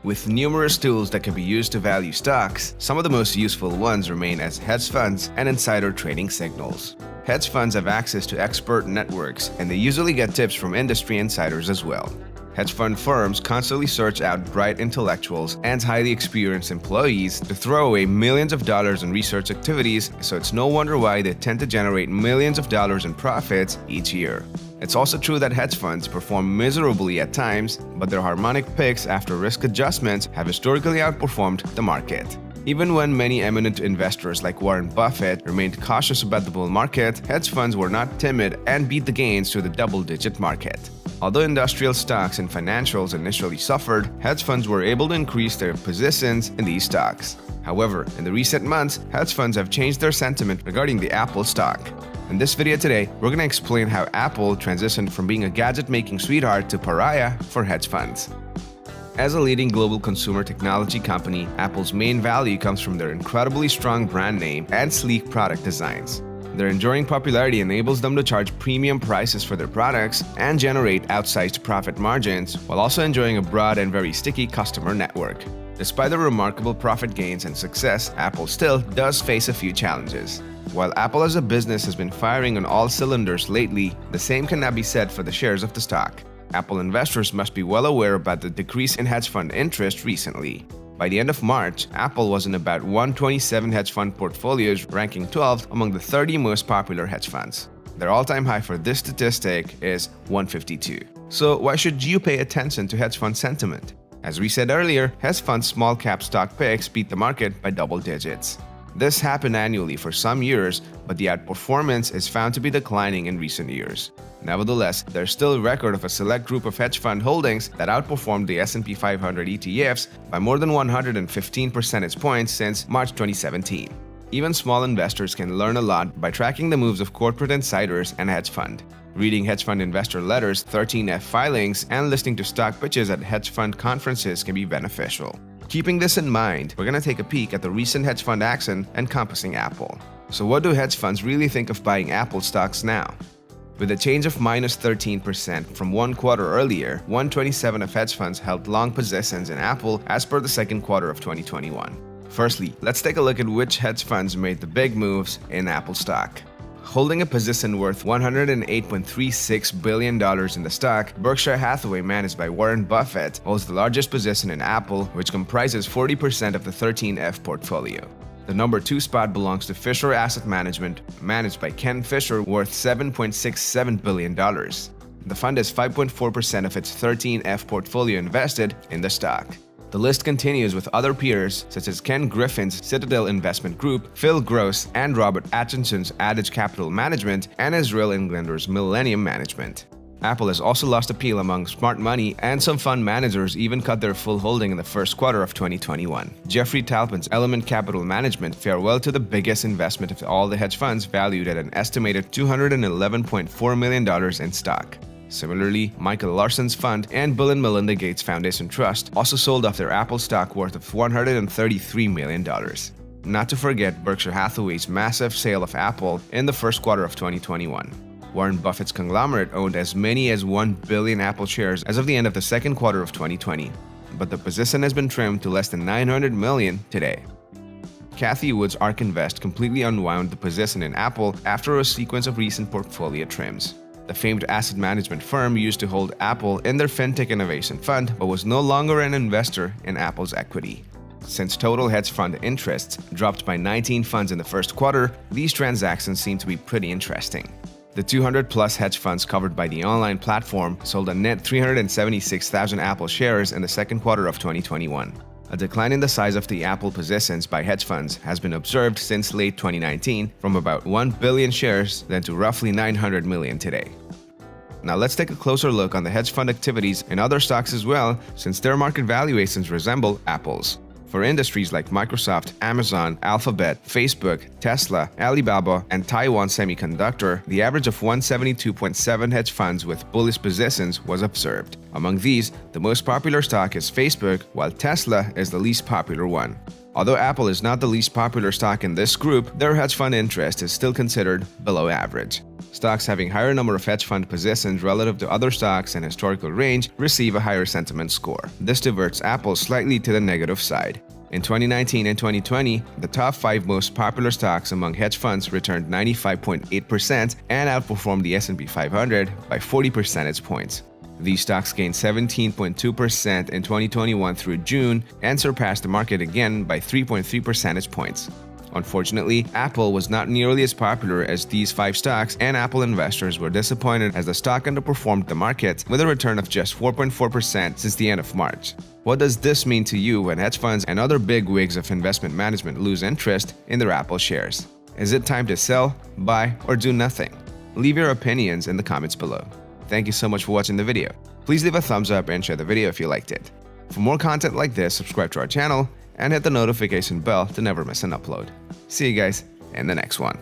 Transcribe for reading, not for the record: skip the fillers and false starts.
With numerous tools that can be used to value stocks, some of the most useful ones remain as hedge funds and insider trading signals. Hedge funds have access to expert networks, and they usually get tips from industry insiders as well. Hedge fund firms constantly search out bright intellectuals and highly experienced employees to throw away millions of dollars on research activities, so it's no wonder why they tend to generate millions of dollars in profits each year. It's also true that hedge funds perform miserably at times, but their harmonic picks after risk adjustments have historically outperformed the market. Even when many eminent investors like Warren Buffett remained cautious about the bull market, hedge funds were not timid and beat the gains to the double-digit market. Although industrial stocks and financials initially suffered, hedge funds were able to increase their positions in these stocks. However, in the recent months, hedge funds have changed their sentiment regarding the Apple stock. In this video today, we're going to explain how Apple transitioned from being a gadget-making sweetheart to pariah for hedge funds. As a leading global consumer technology company, Apple's main value comes from their incredibly strong brand name and sleek product designs. Their enduring popularity enables them to charge premium prices for their products and generate outsized profit margins, while also enjoying a broad and very sticky customer network. Despite the remarkable profit gains and success, Apple still does face a few challenges. While Apple as a business has been firing on all cylinders lately, the same cannot be said for the shares of the stock. Apple investors must be well aware about the decrease in hedge fund interest recently. By the end of March, Apple was in about 127 hedge fund portfolios, ranking 12th among the 30 most popular hedge funds. Their all-time high for this statistic is 152. So why should you pay attention to hedge fund sentiment? As we said earlier, hedge fund small-cap stock picks beat the market by double digits. This happened annually for some years, but the outperformance is found to be declining in recent years. Nevertheless, there's still a record of a select group of hedge fund holdings that outperformed the S&P 500 ETFs by more than 115 percentage points since March 2017. Even small investors can learn a lot by tracking the moves of corporate insiders and hedge fund. Reading hedge fund investor letters, 13F filings, and listening to stock pitches at hedge fund conferences can be beneficial. Keeping this in mind, we're going to take a peek at the recent hedge fund action encompassing Apple. So what do hedge funds really think of buying Apple stocks now? With a change of minus 13% from one quarter earlier, 127 of hedge funds held long positions in Apple as per the second quarter of 2021. Firstly, let's take a look at which hedge funds made the big moves in Apple stock. Holding a position worth $108.36 billion in the stock, Berkshire Hathaway, managed by Warren Buffett, holds the largest position in Apple, which comprises 40% of the 13F portfolio. The number 2 spot belongs to Fisher Asset Management, managed by Ken Fisher, worth $7.67 billion. The fund has 5.4% of its 13F portfolio invested in the stock. The list continues with other peers such as Ken Griffin's Citadel Investment Group, Phil Gross and Robert Atkinson's Adage Capital Management, and Israel Englander's Millennium Management. Apple has also lost appeal among smart money, and some fund managers even cut their full holding in the first quarter of 2021. Jeffrey Talpin's Element Capital Management farewell to the biggest investment of all the hedge funds, valued at an estimated $211.4 million in stock. Similarly, Michael Larson's fund and Bill and Melinda Gates Foundation Trust also sold off their Apple stock worth of $133 million. Not to forget Berkshire Hathaway's massive sale of Apple in the first quarter of 2021. Warren Buffett's conglomerate owned as many as 1 billion Apple shares as of the end of the second quarter of 2020, but the position has been trimmed to less than 900 million today. Cathie Wood's ARK Invest completely unwound the position in Apple after a sequence of recent portfolio trims. The famed asset management firm used to hold Apple in their FinTech Innovation Fund, but was no longer an investor in Apple's equity. Since total hedge fund interests dropped by 19 funds in the first quarter, these transactions seem to be pretty interesting. The 200-plus hedge funds covered by the online platform sold a net 376,000 Apple shares in the second quarter of 2021. A decline in the size of the Apple positions by hedge funds has been observed since late 2019, from about 1 billion shares then to roughly 900 million today. Now let's take a closer look on the hedge fund activities in other stocks as well, since their market valuations resemble Apple's. For industries like Microsoft, Amazon, Alphabet, Facebook, Tesla, Alibaba, and Taiwan Semiconductor, the average of 172.7 hedge funds with bullish positions was observed. Among these, the most popular stock is Facebook, while Tesla is the least popular one. Although Apple is not the least popular stock in this group, their hedge fund interest is still considered below average. Stocks having higher number of hedge fund positions relative to other stocks in historical range receive a higher sentiment score. This diverts Apple slightly to the negative side. In 2019 and 2020, the top 5 most popular stocks among hedge funds returned 95.8% and outperformed the S&P 500 by 40 percentage points. These stocks gained 17.2% in 2021 through June and surpassed the market again by 3.3 percentage points. Unfortunately, Apple was not nearly as popular as these 5 stocks, and Apple investors were disappointed as the stock underperformed the market with a return of just 4.4% since the end of March. What does this mean to you when hedge funds and other big wigs of investment management lose interest in their Apple shares? Is it time to sell, buy, or do nothing? Leave your opinions in the comments below. Thank you so much for watching the video. Please leave a thumbs up and share the video if you liked it. For more content like this, subscribe to our channel and hit the notification bell to never miss an upload. See you guys in the next one.